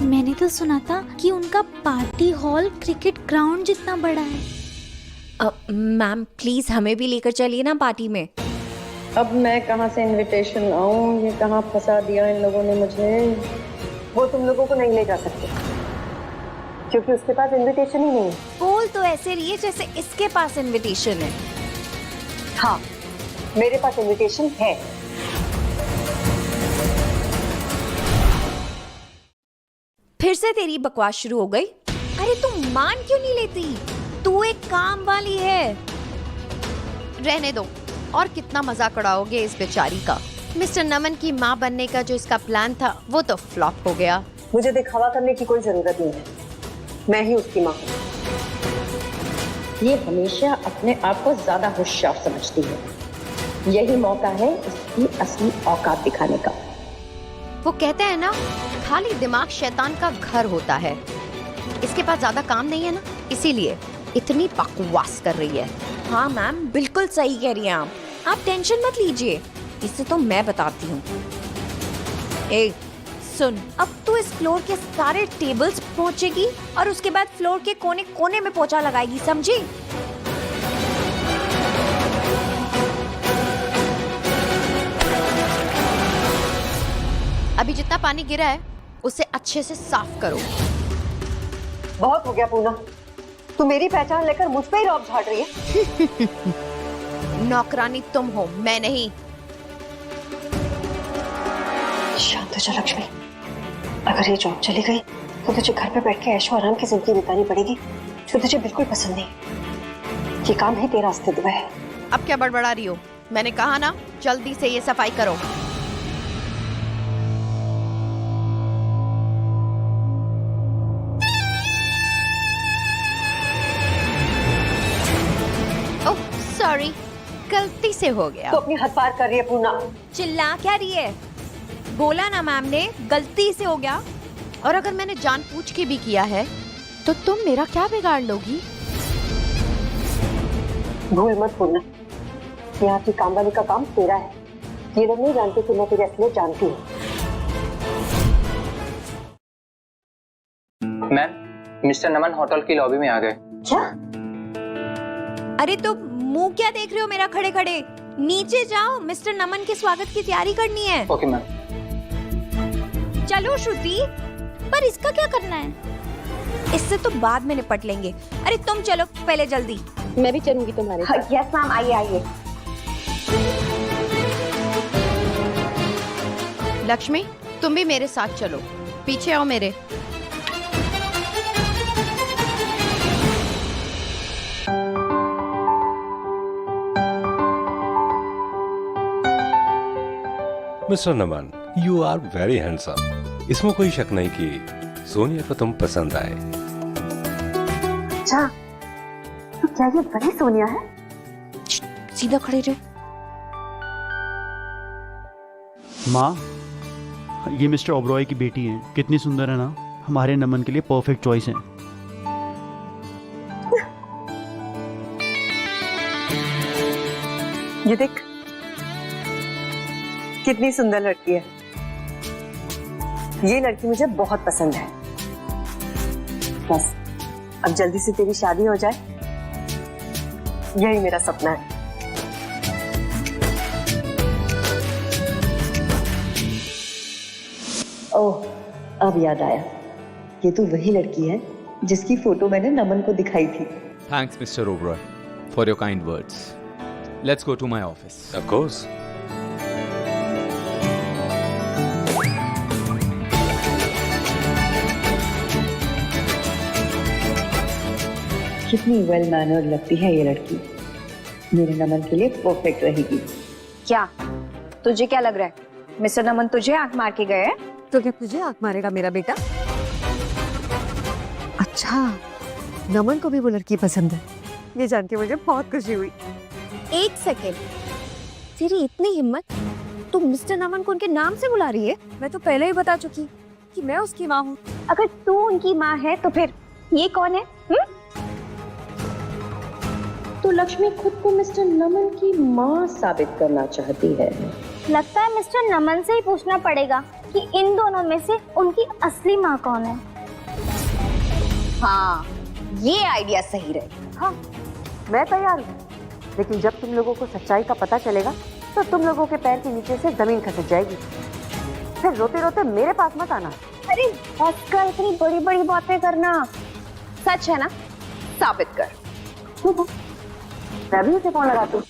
मैंने तो सुना था कि उनका पार्टी हॉल क्रिकेट ग्राउंड जितना बड़ा है। मैम प्लीज हमें भी लेकर चलिए ना पार्टी में। अब मैं कहाँ से इनविटेशन आऊँ, ये कहाँ फंसा दिया इन लोगों ने मुझे। वो तुम लोगों को नहीं ले जा सकते क्योंकि उसके पास इनविटेशन ही नहीं है। बोल तो ऐसे रही है जैसे इसके पास इनविटेशन है। हाँ, मेरे पास इनविटेशन है। फिर से तेरी बकवास शुरू हो गई। अरे तू मान क्यों नहीं लेती? तू एक काम वाली है। रहने दो, और कितना मजाक उड़ाओगे इस बेचारी का। मिस्टर नमन की माँ बनने का जो इसका प्लान था वो तो फ्लॉप हो गया। मुझे दिखावा करने की कोई जरूरत नहीं है, मैं ही उसकी माँ हूँ। ये हमेशा अपने आप को ज्यादा होशियार समझती है। यही मौका है इसकी असली औकात दिखाने का। वो कहते हैं ना, खाली दिमाग शैतान का घर होता है। इसके पास ज्यादा काम नहीं है ना, इसीलिए इतनी बकवास कर रही है। हाँ मैम बिल्कुल सही कह रही हैं आप टेंशन मत लीजिए, इसे तो मैं बताती हूँ। ए सुन, अब तू इस फ्लोर के सारे टेबल्स पहुंचेगी और उसके बाद फ्लोर के कोने कोने में पोछा लगाएगी, समझी? अभी जितना पानी गिरा है उसे अच्छे से साफ करो। बहुत हो गया पूना, तू मेरी पहचान लेकर मुझ पे ही रौब झाड़ रही है। नौकरानी तुम हो, मैं नहीं। शांत हो जा लक्ष्मी, अगर ये जॉब चली गई तो तुझे घर पे बैठ के ऐशो आराम की जिंदगी बितानी पड़ेगी, जो तुझे बिल्कुल पसंद नहीं। ये काम ही तेरा अस्तित्व है। अब क्या बड़बड़ा रही हो? मैंने कहा ना, जल्दी से ये सफाई करो। ओह सॉरी, गलती से हो गया। तो अपनी हद पार कर रही है पूना। चिल्ला क्या रही है? बोला ना मैम ने, गलती से हो गया। और अगर मैंने जानबूझ के भी किया है तो तुम मेरा क्या बिगाड़ लोगी? भूल मत पूना, यहाँ की काम वाली का काम तेरा है। ये लोग नहीं जानते कि मैं तेरी असलियत जानती हूँ। मैम मिस्टर नमन होटल की लॉबी में आ गए। क्या? अरे तो मुंह क्या देख रहे हो मेरा खड़े खड़े? नीचे जाओ, मिस्टर नमन के स्वागत की तैयारी करनी है। Okay ma'am. चलो श्रुति, पर इसका क्या करना है? इससे तो बाद में निपट लेंगे। अरे तुम चलो पहले जल्दी। मैं भी चलूंगी तुम्हारे साथ। यस मैम, आइए आइए। लक्ष्मी तुम भी मेरे साथ चलो, पीछे आओ मेरे। Mister Naman, you are very handsome. इसमें कोई शक नहीं कि सोनिया को तुम पसंद आए। अच्छा, तो क्या ये बड़ी सोनिया है? सीधा खड़े रहो। माँ, ये मिस्टर ओबरॉय की बेटी हैं। कितनी सुंदर है ना, हमारे नमन के लिए परफेक्ट चॉइस है। ये देख, कितनी सुंदर लड़की है। ये लड़की मुझे बहुत पसंद है। बस अब जल्दी से तेरी शादी हो जाए, यही मेरा सपना है। ओह, अब याद आया, ये तो वही लड़की है जिसकी फोटो मैंने नमन को दिखाई थी। Thanks, Mr. Oberoi, for your kind words. Let's go to my office. Of course. कितनी वेल मैनर्ड लगती है ये लड़की। मेरे नमन के लिए परफेक्ट रहेगी। क्या तुझे क्या लग रहा है, मिस्टर नमन तुझे आंख मार के गए हैं? तो क्या तुझे आंख मारेगा मेरा बेटा? अच्छा, नमन को भी वो लड़की पसंद है, ये जान के मुझे बहुत खुशी हुई। एक सेकेंड, तेरी इतनी हिम्मत, तू मिस्टर नमन को उनके नाम से बुला रही है? मैं तो पहले ही बता चुकी कि मैं उसकी माँ हूँ। अगर तू उनकी माँ है तो फिर ये कौन है? तो लक्ष्मी खुद को मिस्टर नमन की माँ साबित करना चाहती है। लगता है मिस्टर नमन से ही पूछना पड़ेगा कि इन दोनों में से उनकी असली माँ कौन है। हाँ, ये आइडिया सही रहे। हाँ, मैं तैयार हूँ, लेकिन जब तुम लोगों को सच्चाई का पता चलेगा तो तुम लोगों के पैर के नीचे से जमीन खसक जाएगी। फिर रोते रोते मेरे पास मत आना। अरे बस कर, इतनी बड़ी बड़ी बातें करना। सच है ना, साबित कर। मैं भी उसे फोन लगाती हूँ।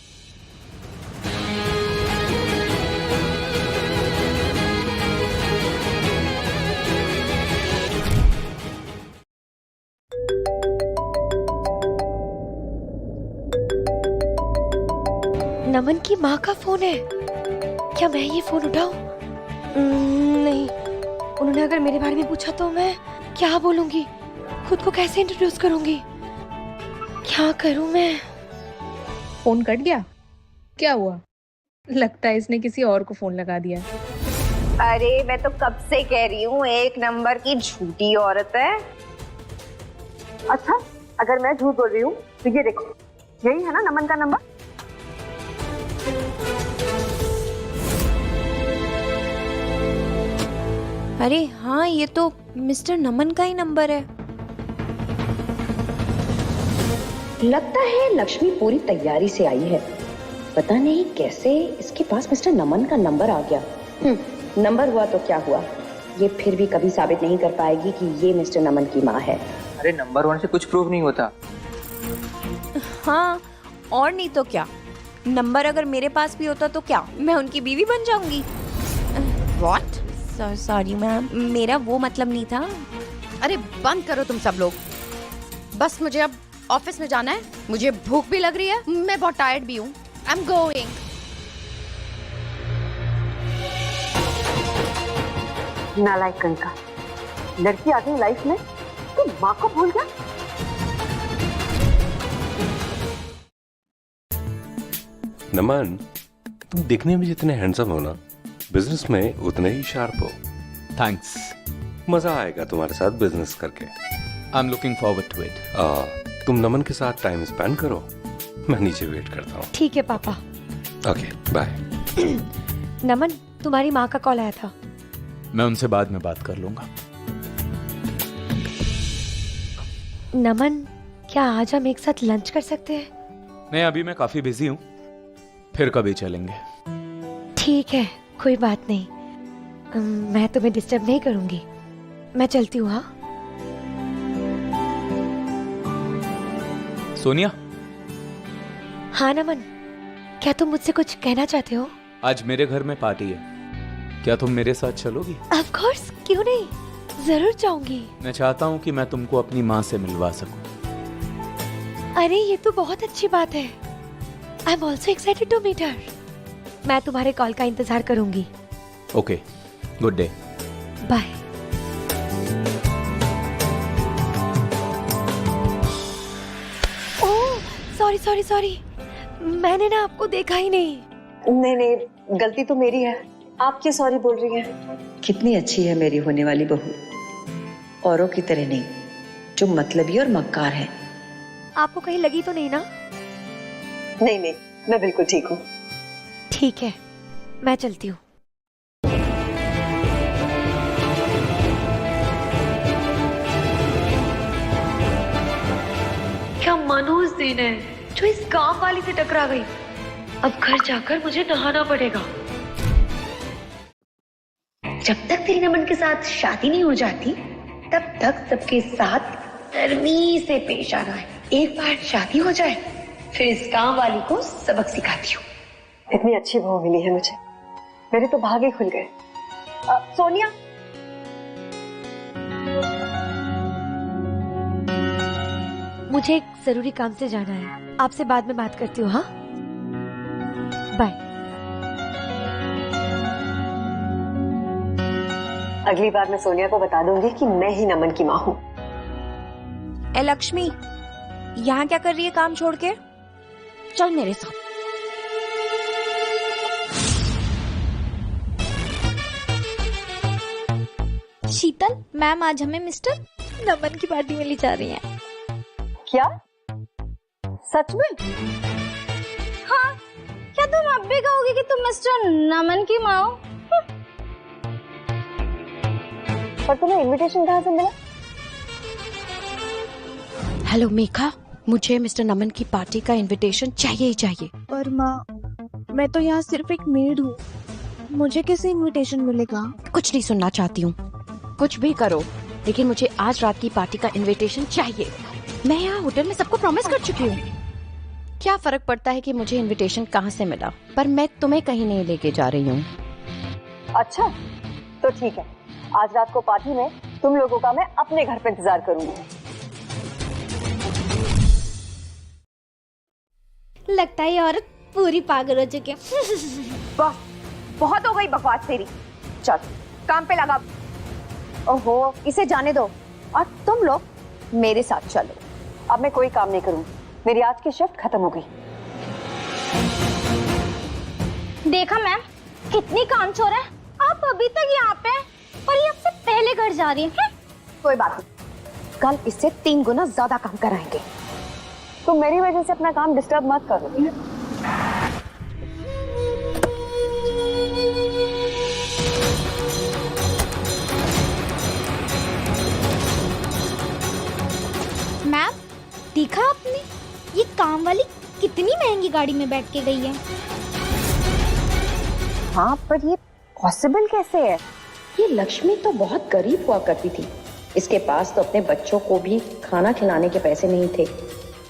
नमन की माँ का फोन है। क्या मैं ये फोन उठाऊं? नहीं, उन्होंने अगर मेरे बारे में पूछा तो मैं क्या बोलूंगी? खुद को कैसे इंट्रोड्यूस करूंगी? क्या करूं मैं? फोन कट गया? क्या हुआ? लगता है इसने किसी और को फोन लगा दिया। अरे मैं तो कब से कह रही हूँ, एक नंबर की झूठी औरत है। अच्छा, अगर मैं झूठ बोल रही हूँ तो ये देखो, यही है ना नमन का नंबर। अरे हाँ, ये तो मिस्टर नमन का ही नंबर है। लगता है लक्ष्मी पूरी तैयारी से आई है। पता नहीं कैसे इसके पास मिस्टर नमन का नंबर आ गया। नंबर हुआ तो क्या हुआ, ये फिर भी कभी साबित नहीं कर पाएगी कि ये मिस्टर नमन की माँ है। अरे नंबर होने से कुछ प्रूफ नहीं होता। हाँ, और नहीं तो क्या, नंबर अगर मेरे पास भी होता तो क्या मैं उनकी बीवी बन जाऊंगी? व्हाट? सॉरी मैम, मेरा वो मतलब नहीं था। अरे बंद करो तुम सब लोग, बस मुझे अब ऑफिस में जाना है। मुझे भूख भी लग रही है, मैं बहुत टायर्ड भी हूँ। I am going. नालायक का लड़की आ गई लाइफ में तो माँ को भूल गया। नमन, तुम दिखने में जितने हैंडसम हो ना, बिजनेस में उतने ही शार्प हो। थैंक्स। मजा आएगा तुम्हारे साथ बिजनेस करके। I am looking forward to it. तुम नमन के साथ टाइम स्पेंड करो, मैं नीचे वेट करता हूँ। ठीक है पापा। Okay, bye. नमन, तुम्हारी माँ का कॉल आया था। मैं उनसे बाद में बात कर लूंगा। नमन, क्या आज हम एक साथ लंच कर सकते हैं? नहीं, अभी मैं काफी बिजी हूँ, फिर कभी चलेंगे। ठीक है, कोई बात नहीं। मैं तुम्हें डिस्टर्ब नहीं करूंगी, मैं चलती हूँ। हाँ सोनिया। हाँ नमन, क्या तुम मुझसे कुछ कहना चाहते हो? आज मेरे घर में पार्टी है, क्या तुम मेरे साथ चलोगी? ऑफ कोर्स, क्यों नहीं, जरूर जाऊंगी। मैं चाहता हूँ कि मैं तुमको अपनी माँ से मिलवा सकूं। अरे ये तो बहुत अच्छी बात है। I am also excited to meet her. मैं तुम्हारे कॉल का इंतजार करूंगी। Okay, good day. Bye. Oh, sorry sorry sorry, मैंने ना आपको देखा ही नहीं। नहीं, गलती तो मेरी है। आप क्या सॉरी बोल रही हैं? कितनी अच्छी है मेरी होने वाली बहू, औरों की तरह नहीं, जो मतलबी और मक्कार है। आपको कहीं लगी तो नहीं ना? नहीं, मैं बिल्कुल ठीक हूँ। ठीक है, मैं चलती हूँ। क्या मनोज दिन है जो इस गांव वाली से टकरा गई। अब घर जाकर मुझे नहाना पड़ेगा। जब तक तेरी नमन के साथ शादी नहीं हो जाती तब तक सबके साथ नरमी से पेश आना है। एक बार शादी हो जाए फिर इस गांव वाली को सबक सिखाती हूँ। इतनी अच्छी बहू मिली है मुझे, मेरे तो भाग ही खुल गए। सोनिया, मुझे एक जरूरी काम से जाना है, आपसे बाद में बात करती हूँ। हाँ, बाय। अगली बार मैं सोनिया को बता दूंगी कि मैं ही नमन की माँ हूँ। ए लक्ष्मी, यहाँ क्या कर रही है काम छोड़ के? चल मेरे साथ। शीतल मैम आज हमें मिस्टर नमन की पार्टी में ले जा रही हैं। क्या? सच में? हाँ, क्या तुम अब भी कहोगे कि तुम मिस्टर नमन की माँ हो? पर तुम्हें इनविटेशन कहाँ से मिला? हेलो मेघा, मुझे मिस्टर नमन की पार्टी का इनविटेशन चाहिए ही चाहिए। पर माँ, मैं तो यहाँ सिर्फ एक मेड हूँ, मुझे कैसे इनविटेशन मिलेगा? कुछ नहीं सुनना चाहती हूँ, कुछ भी करो, लेकिन मुझे आज रात की पार्टी का इनविटेशन चाहिए। मैं यहाँ होटल में सबको प्रॉमिस कर चुकी हूँ। क्या फर्क पड़ता है कि मुझे इनविटेशन कहाँ से मिला, पर मैं तुम्हें कहीं नहीं लेके जा रही हूँ। अच्छा, तो ठीक है, आज रात को पार्टी में तुम लोगों का मैं अपने घर पे इंतजार करूंगी। लगता है ये औरत पूरी पागल हो चुकी है। बस बहुत हो गई बकवास तेरी, चल काम पे लगा। ओहो, इसे जाने दो और तुम लोग मेरे साथ चलो। अब मैं कोई काम नहीं करूंगी, मेरी आज की शिफ्ट खत्म हो गई। देखा मैम, कितनी कामचोर है। आप अभी तक यहाँ पे हैं और ये आपसे पहले घर जा रही है। कोई बात नहीं, कल इससे 3 गुना ज्यादा काम कराएंगे। तुम मेरी वजह से अपना काम डिस्टर्ब मत करो। मैम, देखा आपने, ये काम वाली कितनी महंगी गाड़ी में बैठ के गई है। हाँ, पर ये पॉसिबल कैसे है? ये लक्ष्मी तो बहुत गरीब हुआ करती थी, इसके पास तो अपने बच्चों को भी खाना खिलाने के पैसे नहीं थे,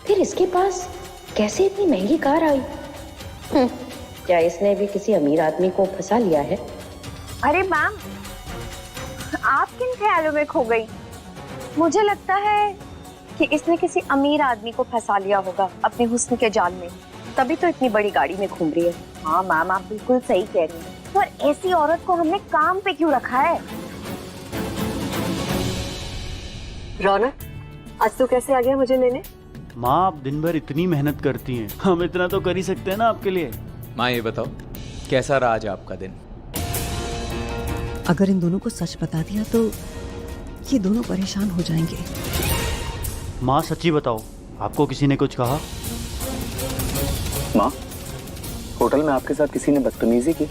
फिर इसके पास कैसे इतनी महंगी कार आई? क्या इसने भी किसी अमीर आदमी को फंसा लिया है? अरे मैम, आप किन ख्यालों में खो गई? मुझे लगता है कि इसने किसी अमीर आदमी को फंसा लिया होगा अपने हुस्न के जाल में, तभी तो इतनी बड़ी गाड़ी में घूम रही है। हाँ मैम, आप बिल्कुल सही कह रही हैं, पर ऐसी औरत को हमने काम पे क्यों रखा है? रौनक, आज तू कैसे आ गया मुझे लेने? माँ, आप दिन भर इतनी मेहनत करती हैं, हम इतना तो कर ही सकते हैं ना आपके लिए। माँ ये बताओ, कैसा रहा आज आपका दिन? अगर इन दोनों को सच बता दिया तो ये दोनों परेशान हो जाएंगे। माँ सच्ची बताओ, आपको किसी ने कुछ कहा? माँ, होटल में आपके साथ किसी ने बदतमीजी की?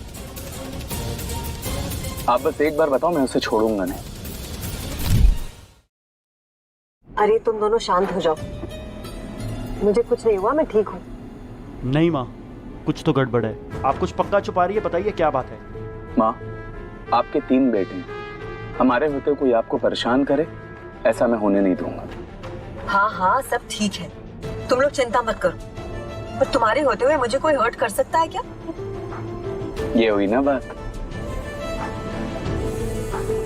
आप बस एक बार बताओ, मैं उसे छोड़ूंगा नहीं। अरे तुम दोनों शांत हो जाओ, मुझे कुछ नहीं हुआ, मैं ठीक हूँ। नहीं माँ, कुछ तो गड़बड़ है। आप कुछ पक्का छुपा रही है, बताइए क्या बात है। माँ, आपके 3 बेटे हैं, हमारे होते कोई आपको परेशान करे, ऐसा मैं होने नहीं दूंगा। हाँ हाँ, सब ठीक है, तुम लोग चिंता मत करो, पर तुम्हारे होते हुए मुझे कोई हर्ट कर सकता है क्या? ये हुई ना बात।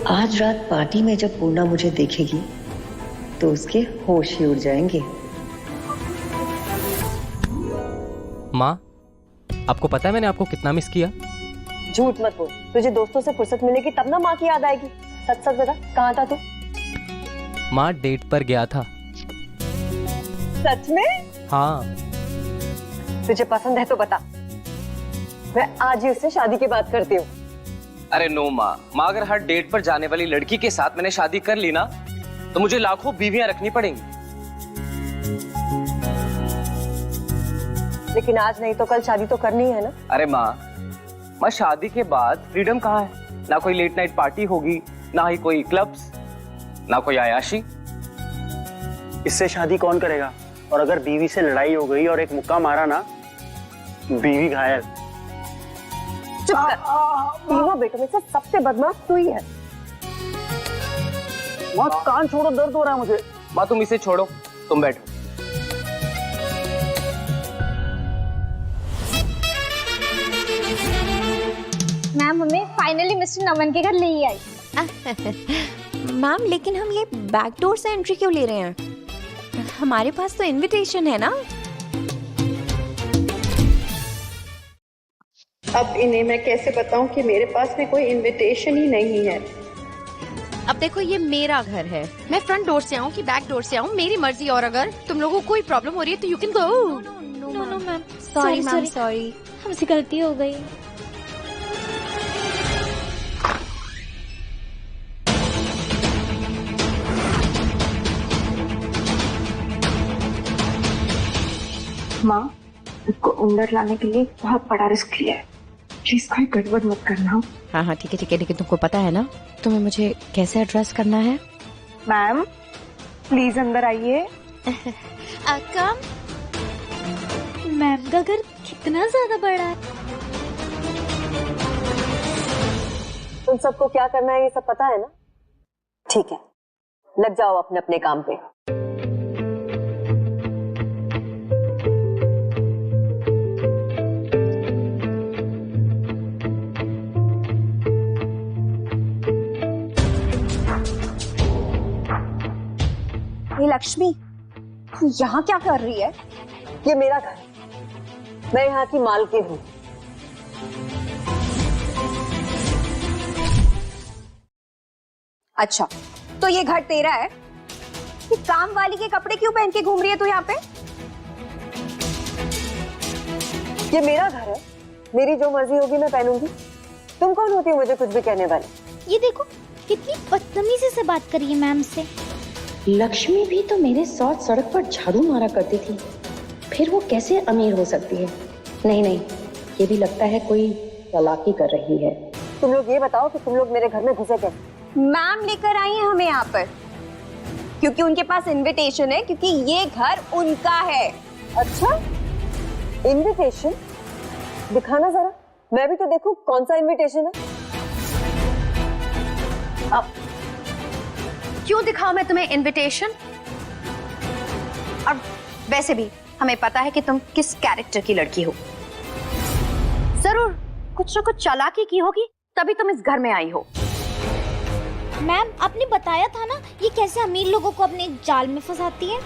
आज रात पार्टी में जब पूर्णा मुझे देखेगी तो उसके होश ही उड़ जाएंगे। माँ, आपको पता है मैंने आपको कितना मिस किया? झूठ मत बोल, तुझे दोस्तों से फुर्सत मिलेगी तब ना माँ की याद आएगी। सच सच बता, कहाँ था तू? माँ, डेट पर गया था। सच में? हाँ। तुझे पसंद है तो बता, मैं आज ही उससे शादी की बात करती हूँ। अरे नो माँ, अगर हर डेट पर जाने वाली लड़की के साथ मैंने शादी कर ली ना, तो मुझे लाखों बीवियां रखनी पड़ेंगी। लेकिन आज नहीं तो कल शादी तो करनी है ना? अरे माँ, शादी के बाद फ्रीडम कहाँ है? ना कोई लेट नाइट पार्टी होगी, ना ही कोई क्लब्स, ना कोई आयाशी। इससे शादी कौन करेगा? और अगर बीवी से लड़ाई हो गई और एक मुक्का मारा ना, बीवी घायल। चुप कर, तीनों बेटों में से सबसे बदमाश तू ही है। माँ कान छोड़ो, दर्द हो रहा है मुझे। माँ तुम इसे छोड़ो, तुम बैठो। मैम, हमें फाइनली मिस्टर नमन के घर ले ही आई। मैम, लेकिन हम ये बैक डोर से एंट्री क्यों ले रहे हैं? हमारे पास तो इनविटेशन है ना। अब इन्हें मैं कैसे बताऊं कि मेरे पास में कोई इनविटेशन ही नहीं है। अब देखो, ये मेरा घर है, मैं फ्रंट डोर से आऊँ कि बैक डोर से आऊँ, मेरी मर्जी। और अगर तुम लोगों को कोई प्रॉब्लम हो रही है तो you can go. No ma'am, sorry ma'am, sorry, हमसे गलती हो गई। माँ, खुद को अंदर लाने के लिए बहुत बड़ा रिस्क लिया है। प्लीज कोई गड़बड़ मत करना। हाँ हाँ ठीक है, लेकिन तुमको पता है ना तुम्हें मुझे कैसे एड्रेस करना है? मैम प्लीज अंदर आइए। कम। मैम का घर कितना ज्यादा बड़ा है। तुम सबको क्या करना है ये सब पता है ना? ठीक है, लग जाओ अपने अपने काम पे। ये लक्ष्मी यहाँ क्या कर रही है? ये मेरा घर है, मैं यहाँ की मालकिन हूँ। अच्छा, तो ये घर तेरा है? ये काम वाली के कपड़े क्यों पहन के घूम रही है तू यहाँ पे? ये मेरा घर है, मेरी जो मर्जी होगी मैं पहनूंगी। तुम कौन होती हो मुझे कुछ भी कहने वाली? ये देखो कितनी बदतमीजी से बात करी है मैम से। लक्ष्मी भी तो मेरे साथ सड़क पर झाड़ू मारा करती थी, फिर वो कैसे अमीर हो सकती है? नहीं नहीं, ये भी लगता है कोई चालाकी कर रही है। तुम लोग ये बताओ कि तुम लोग मेरे घर में घुसे कैसे? मैम लेकर आई है हमें यहाँ पर क्योंकि उनके पास इनविटेशन है, क्योंकि ये घर उनका है। अच्छा, इनविटेशन दिखाना जरा, मैं भी तो देखूं कौन सा इनविटेशन है। अब क्यों दिखाऊं मैं तुम्हें इनविटेशन? और वैसे भी हमें पता है कि तुम किस कैरेक्टर की लड़की हो। जरूर कुछ न कुछ चालाकी की होगी तभी तुम इस घर में आई हो। मैम आपने बताया था ना ये कैसे अमीर लोगों को अपने जाल में फंसाती है।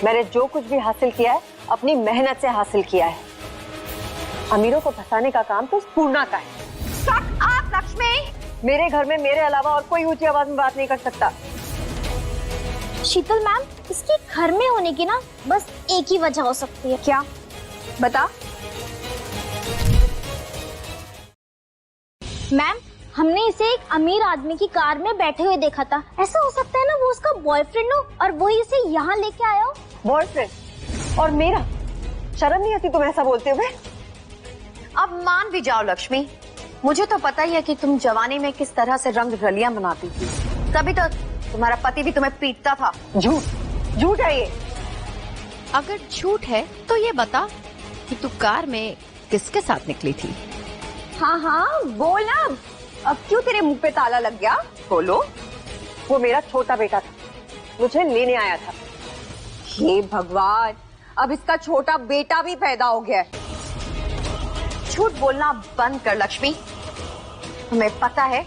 मैंने जो कुछ भी हासिल किया है अपनी मेहनत से हासिल किया है। अमीरों को फंसाने का काम तो पूर्णा का है। Shut up Lakshmi! मेरे घर में मेरे अलावा और कोई ऊंची आवाज में बात नहीं कर सकता। शीतल मैम, इसके घर में होने की ना बस एक ही वजह हो सकती है। क्या? बता। मैम हमने इसे एक अमीर आदमी की कार में बैठे हुए देखा था। ऐसा हो सकता है ना वो उसका बॉयफ्रेंड हो और वही इसे यहाँ लेके आया हो। बॉयफ्रेंड और मेरा? शर्म नहीं आती तुम ऐसा बोलते हुए? अब मान भी जाओ लक्ष्मी, मुझे तो पता ही है कि तुम जवानी में किस तरह से रंग रलियां मनाती थी, तभी तो तुम्हारा पति भी तुम्हें पीटता था। झूठ, झूठ है ये। अगर झूठ है तो ये बता कि तू कार में किसके साथ निकली थी? हाँ हाँ बोल ना, अब क्यों तेरे मुंह पे ताला लग गया? बोलो। वो मेरा छोटा बेटा था, मुझे लेने आया था। हे भगवान, अब इसका छोटा बेटा भी पैदा हो गया है। झूठ बोलना बंद कर लक्ष्मी, हमें पता है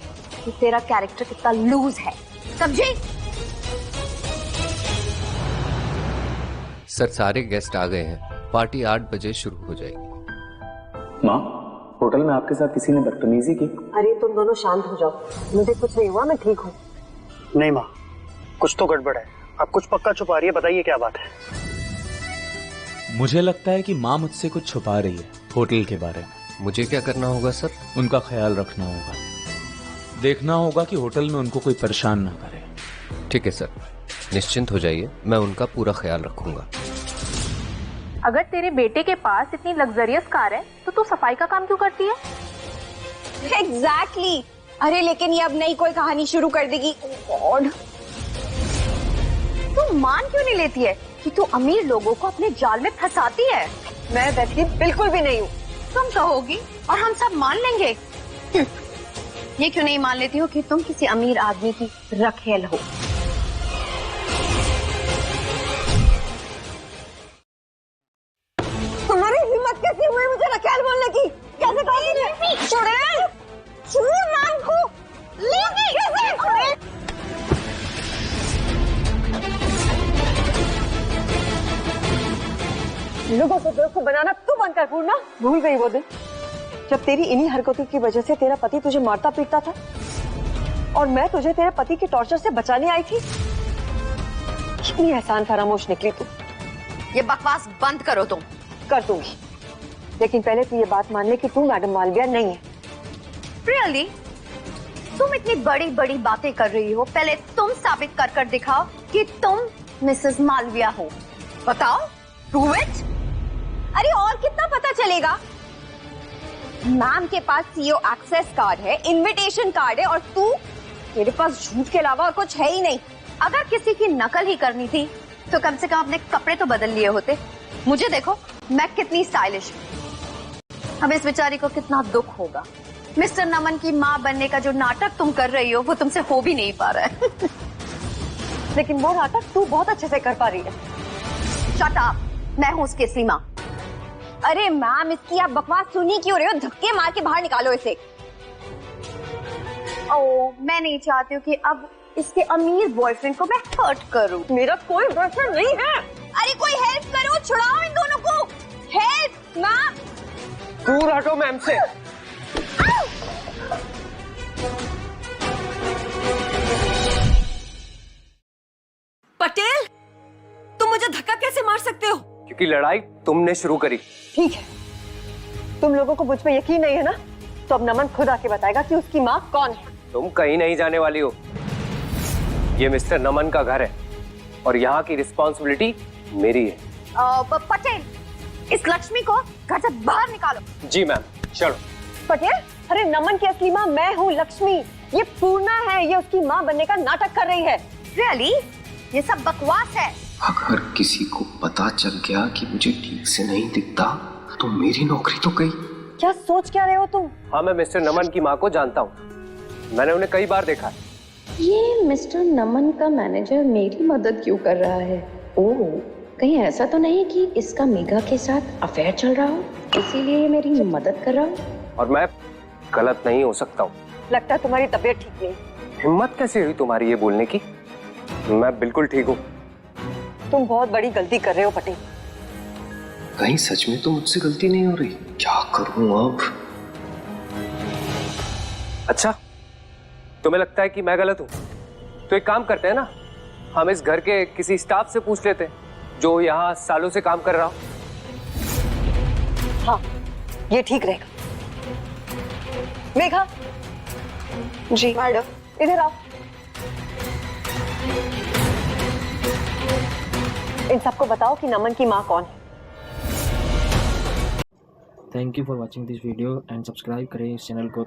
कि तेरा कैरेक्टर कितना लूज है, समझी? सर सारे गेस्ट आ गए हैं, पार्टी 8 बजे शुरू हो जाएगी। माँ, होटल में आपके साथ किसी ने बदतमीजी की? अरे तुम दोनों शांत हो जाओ, मुझे कुछ नहीं हुआ, मैं ठीक हूँ। नहीं माँ, कुछ तो गड़बड़ है। आप कुछ पक्का छुपा रही है, बताइए क्या बात है? मुझे लगता है कि माँ मुझसे कुछ छुपा रही है होटल के बारे में। मुझे क्या करना होगा सर? उनका ख्याल रखना होगा, देखना होगा कि होटल में उनको कोई परेशान ना करे। ठीक है सर, निश्चिंत हो जाइए, मैं उनका पूरा ख्याल रखूंगा। अगर तेरे बेटे के पास इतनी लग्जरियस कार है तो तू सफाई का काम क्यों करती है? एग्जैक्टली। अरे लेकिन ये अब नई कोई कहानी शुरू कर देगी। गॉड, तू मान क्यों नहीं लेती है कि तू अमीर लोगों को अपने जाल में फंसाती है? मैं वैसी बिल्कुल भी नहीं हूँ। तुम कहोगी और हम सब मान लेंगे। ये क्यों नहीं मान लेती हो कि तुम किसी अमीर आदमी की रखेल हो? तुम्हारी हिम्मत कैसी हुई मुझे रखेल बोलने की? कैसे कहोगी? चुड़ैल, चुड़ैल नाम को लेगी कैसे? लोगों को बेवकूफ बनाना तू बंद कर पूर्णा। भूल गई वो दिन जब तेरी इन्हीं हरकतों की वजह से तेरा पति तुझे मारता पीटता था और मैं तुझे तेरे पति के टॉर्चर से बचाने आई थी? कितनी एहसान फरामोश निकली तू। ये बकवास बंद करो तुम। कर दूंगी, लेकिन पहले तू ये बात मान ले कि तू मैडम मालविया नहीं है। रियली? तुम इतनी बड़ी बड़ी बातें कर रही हो, पहले तुम साबित कर कर दिखाओ कि तुम मिसेस मालविया हो। बताओ। Prove it? अरे और कितना पता चलेगा? मैम के पास सीओ एक्सेस कार्ड है, इनविटेशन कार्ड है, और तेरे पास झूठ के अलावा और कुछ है ही नहीं। अगर किसी की नकल ही करनी थी तो कम से कम अपने कपड़े तो बदल लिए होते। मुझे देखो, मैं कितनी स्टाइलिश हूँ। अब इस बेचारी को कितना दुख होगा। मिस्टर नमन की माँ बनने का जो नाटक तुम कर रही हो वो तुमसे हो भी नहीं पा रहा है। लेकिन वो नाटक तू बहुत अच्छे से कर पा रही है। शट अप, मैं हूँ उसकी असली माँ। अरे मैम, इसकी आप बकवास सुनी क्यों रहे हो? धक्के मार के बाहर निकालो इसे। ओ, मैं नहीं चाहती हूँ कि अब इसके अमीर बॉयफ्रेंड को मैं हर्ट करूँ। मेरा कोई बॉयफ्रेंड नहीं है। अरे कोई हेल्प करो, छुड़ाओ इन दोनों को। Help ma'am. दूर हटो मैम से। पटेल, तुम मुझे धक्का कैसे मार सकते हो? क्योंकि लड़ाई तुमने शुरू करी। ठीक है, तुम लोगों को मुझ पे यकीन नहीं है ना, तो अब नमन खुद आके बताएगा कि उसकी माँ कौन है। तुम कहीं नहीं जाने वाली हो। ये मिस्टर नमन का घर है और यहाँ की रिस्पॉन्सिबिलिटी मेरी है। पटेल, इस लक्ष्मी को घर से बाहर निकालो। जी मैम, चलो। पटेल, अरे नमन की असली माँ मैं हूँ, लक्ष्मी। ये पूर्णा है, ये उसकी माँ बनने का नाटक कर रही है। रियली? ये सब बकवास है। अगर किसी को पता चल गया कि मुझे ठीक से नहीं दिखता तो मेरी नौकरी तो गई। क्या सोच क्या रहे हो तुम? हाँ, मैं मिस्टर नमन की माँ को जानता हूँ। मैंने उन्हें कई बार देखा है। ये मिस्टर नमन का मैनेजर मेरी मदद क्यों कर रहा है? ओह, कहीं ऐसा तो नहीं कि इसका मेघा के साथ अफेयर चल रहा हो, इसीलिए मेरी मदद कर रहा हो? और मैं गलत नहीं हो सकता हूँ। लगता है तुम्हारी तबीयत ठीक नहीं। हिम्मत कैसे हुई तुम्हारी ये बोलने की? मैं बिल्कुल ठीक हूँ। तुम बहुत बड़ी गलती कर रहे हो पटेल। कहीं सच में तो मुझसे गलती नहीं हो रही? क्या करूं अब? अच्छा, तुम्हें लगता है कि मैं गलत हूँ? तो एक काम करते हैं ना, हम इस घर के किसी स्टाफ से पूछ लेते हैं जो यहाँ सालों से काम कर रहा हो। हाँ, ये ठीक रहेगा। मेघा। जी मैडम, इधर आओ। इन सबको बताओ कि नमन की माँ कौन है। Thank you for watching this video and subscribe करें इस चैनल को।